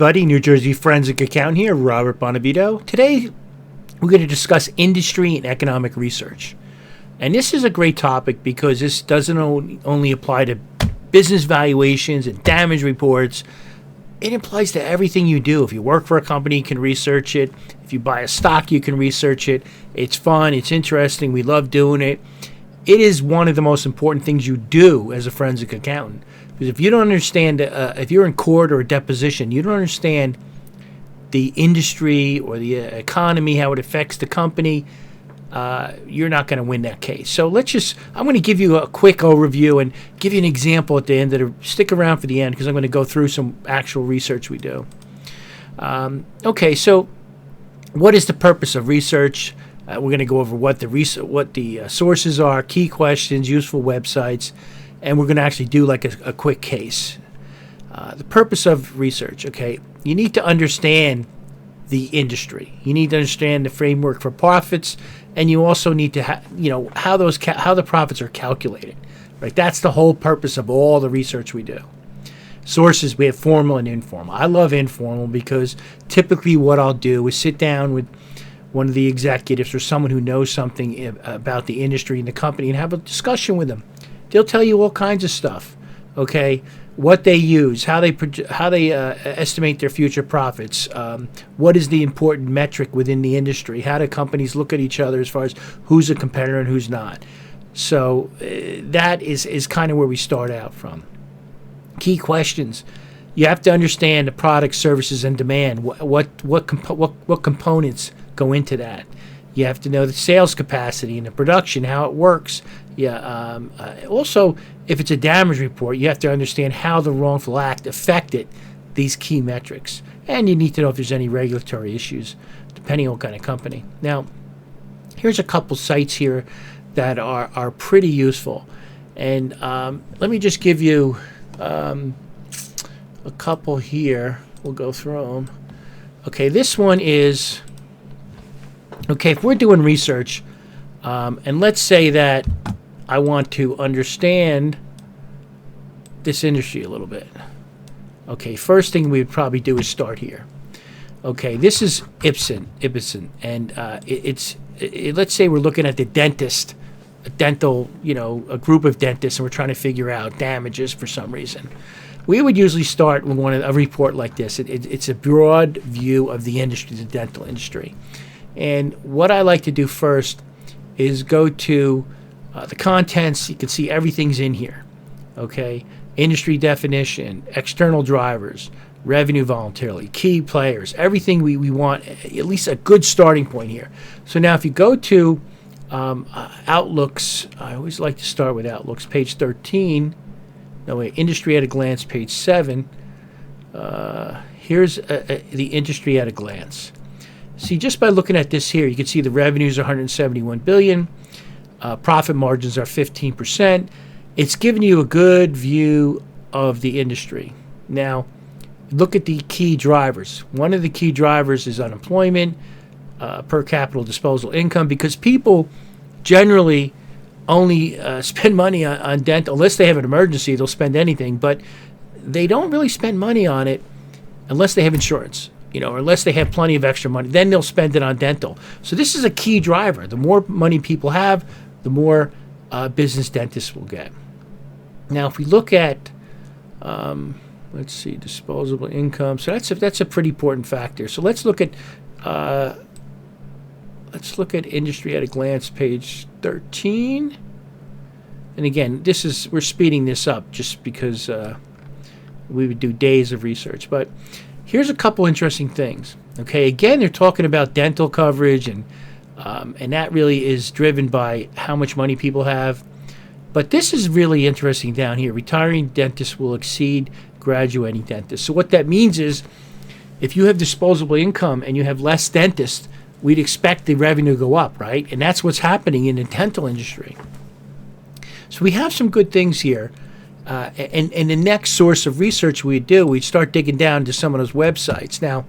everybody. New Jersey forensic accountant here, Robert Bonavito. Today, we're going to discuss industry and economic research. And this is a great topic because this doesn't only apply to business valuations and damage reports. It applies to everything you do. If you work for a company, you can research it. If you buy a stock, you can research it. It's fun. It's interesting. We love doing it. It is one of the most important things you do as a forensic accountant. Because if you don't understand, if you're in court or a deposition, you don't understand the industry or the economy, how it affects the company, you're not going to win that case. So I'm going to give you a quick overview and give you an example at the end. Stick around for the end because I'm going to go through some actual research we do. Okay, so what is the purpose of research? We're going to go over what the sources are, key questions, useful websites, and we're going to actually do like a quick case. The purpose of research, okay, you need to understand the industry. You need to understand the framework for profits, and you also need to how the profits are calculated. Right? That's the whole purpose of all the research we do. Sources, we have formal and informal. I love informal because typically what I'll do is sit down with one of the executives or someone who knows something about the industry and the company and have a discussion with them. They'll tell you all kinds of stuff, okay? What they use, how they estimate their future profits, what is the important metric within the industry, how do companies look at each other as far as who's a competitor and who's not. So that is kind of where we start out from. Key questions. You have to understand the product, services, and demand. What components go into that? You have to know the sales capacity and the production, how it works. Yeah. Also, if it's a damage report, you have to understand how the wrongful act affected these key metrics. And you need to know if there's any regulatory issues, depending on what kind of company. Now, here's a couple sites here that are pretty useful. And let me just give you a couple here. We'll go through them. Okay, this one is... Okay, if we're doing research, and let's say that I want to understand this industry a little bit. Okay, first thing we would probably do is start here. Okay, this is Ibsen, and let's say we're looking at the dentist, a group of dentists, and we're trying to figure out damages for some reason. We would usually start with a report like this. It's a broad view of the industry, the dental industry. And what I like to do first is go to the contents. You can see everything's in here. Okay, industry definition, external drivers, revenue volatility, key players, everything we want, at least a good starting point here. So now if you go to Outlooks, I always like to start with Outlooks, page 13. No, wait, industry at a glance, page 7. Here's the industry at a glance. See, just by looking at this here, you can see the revenues are $171 billion. Profit margins are 15%. It's giving you a good view of the industry. Now, look at the key drivers. One of the key drivers is unemployment, per capita disposable income, because people generally only spend money on dental. Unless they have an emergency, they'll spend anything. But they don't really spend money on it unless they have insurance. Or unless they have plenty of extra money, then they'll spend it on dental. So this is a key driver. The more money people have, the more business dentists will get. Now, if we look at, let's see, disposable income. So that's a pretty important factor. So let's look at industry at a glance, page 13. And again, we're speeding this up just because we would do days of research, but. Here's a couple interesting things. Okay, again, they're talking about dental coverage, and that really is driven by how much money people have. But this is really interesting down here. Retiring dentists will exceed graduating dentists. So what that means is, if you have disposable income and you have less dentists, we'd expect the revenue to go up, right? And that's what's happening in the dental industry. So we have some good things here. And the next source of research we'd start digging down to some of those websites now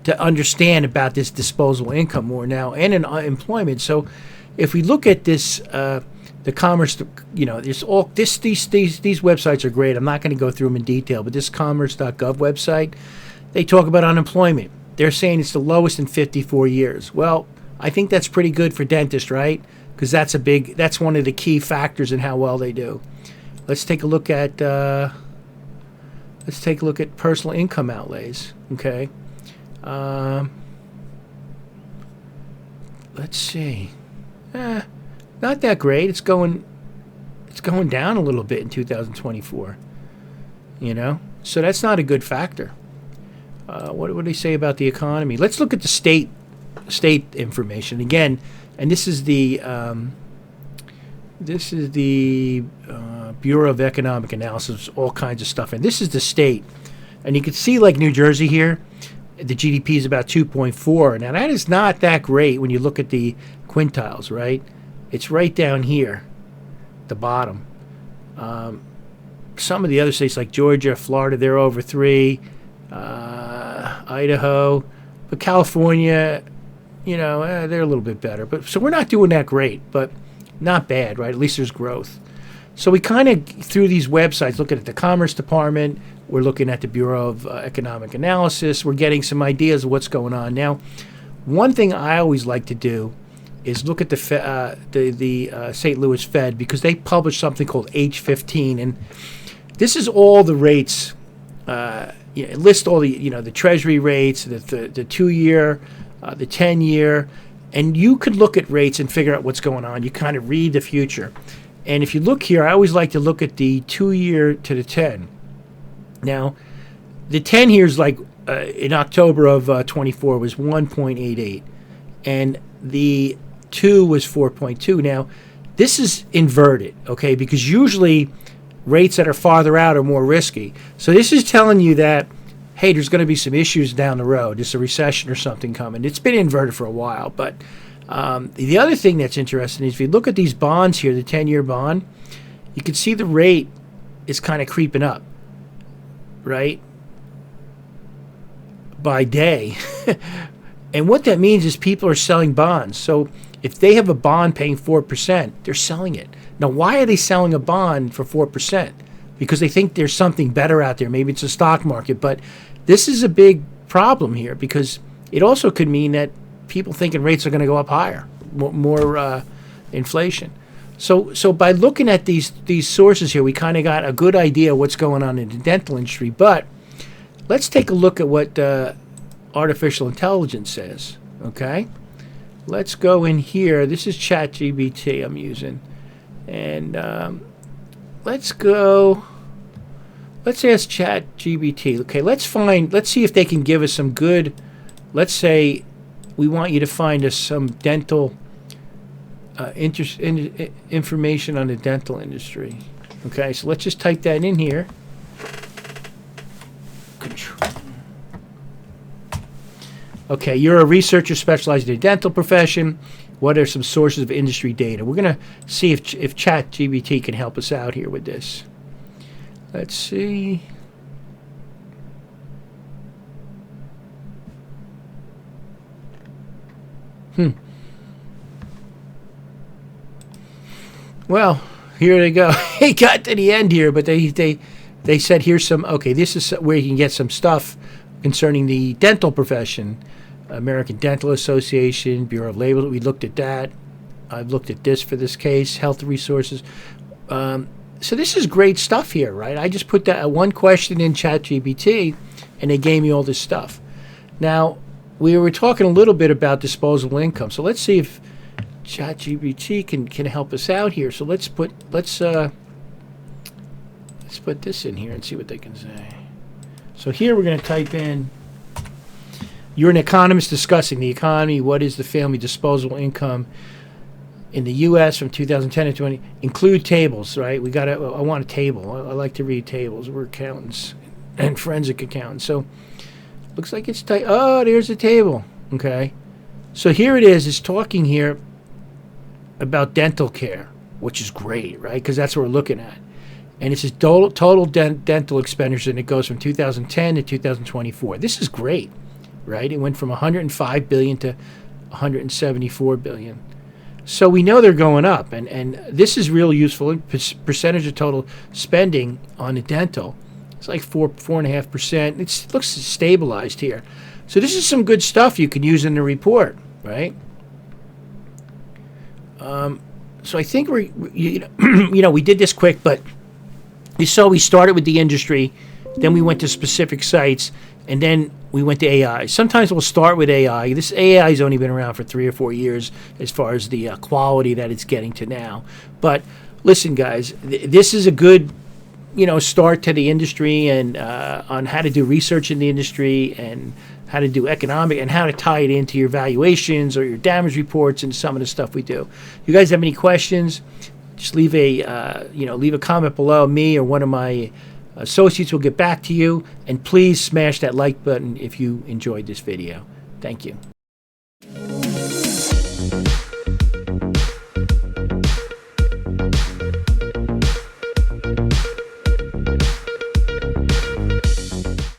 to understand about this disposable income more now and in employment. So if we look at this, the commerce, there's all these websites are great. I'm not going to go through them in detail, but this commerce.gov website, They talk about unemployment. They're saying it's the lowest in 54 years. Well, I think that's pretty good for dentists, right? Because that's one of the key factors in how well they do. Let's take a look at personal income outlays. Okay. Let's see. Not that great. It's going down a little bit in 2024. So that's not a good factor. What do they say about the economy? Let's look at the state information again, and this is the Bureau of Economic Analysis, all kinds of stuff, and this is the state, and you can see like New Jersey here, the GDP is about 2.4. Now that is not that great when you look at the quintiles, right? It's right down here, the bottom. Some of the other states like Georgia, Florida, they're over 3. Idaho, but California, they're a little bit better. But so we're not doing that great, but not bad, right? At least there's growth. So we kind of, through these websites, looking at the Commerce Department, we're looking at the Bureau of Economic Analysis, we're getting some ideas of what's going on. Now, one thing I always like to do is look at the St. Louis Fed, because they publish something called H15, and this is all the rates. It lists all the the Treasury rates, the 2-year, the 10-year, and you could look at rates and figure out what's going on. You kind of read the future, and if you look here, I always like to look at the 2-year to the 10. Now, the 10 here is like in October of 24 was 1.88, and the 2 was 4.2. Now, this is inverted, okay, because usually rates that are farther out are more risky. So this is telling you that, hey, there's going to be some issues down the road. There's a recession or something coming. It's been inverted for a while. But the other thing that's interesting is if you look at these bonds here, the 10-year bond, you can see the rate is kind of creeping up, right, by day. And what that means is people are selling bonds. So if they have a bond paying 4%, they're selling it. Now, why are they selling a bond for 4%? Because they think there's something better out there. Maybe it's a stock market. But this is a big problem here, because it also could mean that people thinking rates are going to go up higher, more inflation. So by looking at these sources here, we kind of got a good idea of what's going on in the dental industry. But let's take a look at what artificial intelligence says. Okay? Let's go in here. This is ChatGPT I'm using. And let's ask ChatGPT. Okay, let's see if they can give us some good, let's say we want you to find us some dental information on the dental industry. Okay, so let's just type that in here. Okay, you're a researcher specialized in the dental profession. What are some sources of industry data? We're going to see if ChatGPT can help us out here with this. Let's see. Well, here they go. He got to the end here, but they said here's some. Okay, this is where you can get some stuff concerning the dental profession. American Dental Association, Bureau of Labor. We looked at that. I've looked at this for this case, health resources. So this is great stuff here, right? I just put that one question in ChatGPT, and they gave me all this stuff. Now, we were talking a little bit about disposable income. So let's see if ChatGPT can help us out here. So let's put this in here and see what they can say. So here we're going to type in, you're an economist discussing the economy. What is the family disposable income in the U.S. from 2010 to 20? Include tables, right? I want a table. I like to read tables. We're accountants and forensic accountants. So looks like it's there's a table. Okay. So here it is. It's talking here about dental care, which is great, right? Because that's what we're looking at. And it says total dental expenditures, and it goes from 2010 to 2024. This is great, right? It went from 105 billion to 174 billion. So we know they're going up, and this is real useful. Percentage of total spending on the dental. It's like 4.5%. It looks stabilized here. So this is some good stuff you can use in the report, right? So I think we did this quick, but you saw we started with the industry, then we went to specific sites, and then we went to AI. Sometimes we'll start with AI. This AI has only been around for 3 or 4 years as far as the quality that it's getting to now. But listen, guys, this is a good start to the industry and on how to do research in the industry and how to do economic and how to tie it into your valuations or your damage reports and some of the stuff we do. You guys have any questions? Just leave a comment below. Me or one of my associates will get back to you. And please smash that like button if you enjoyed this video. Thank you.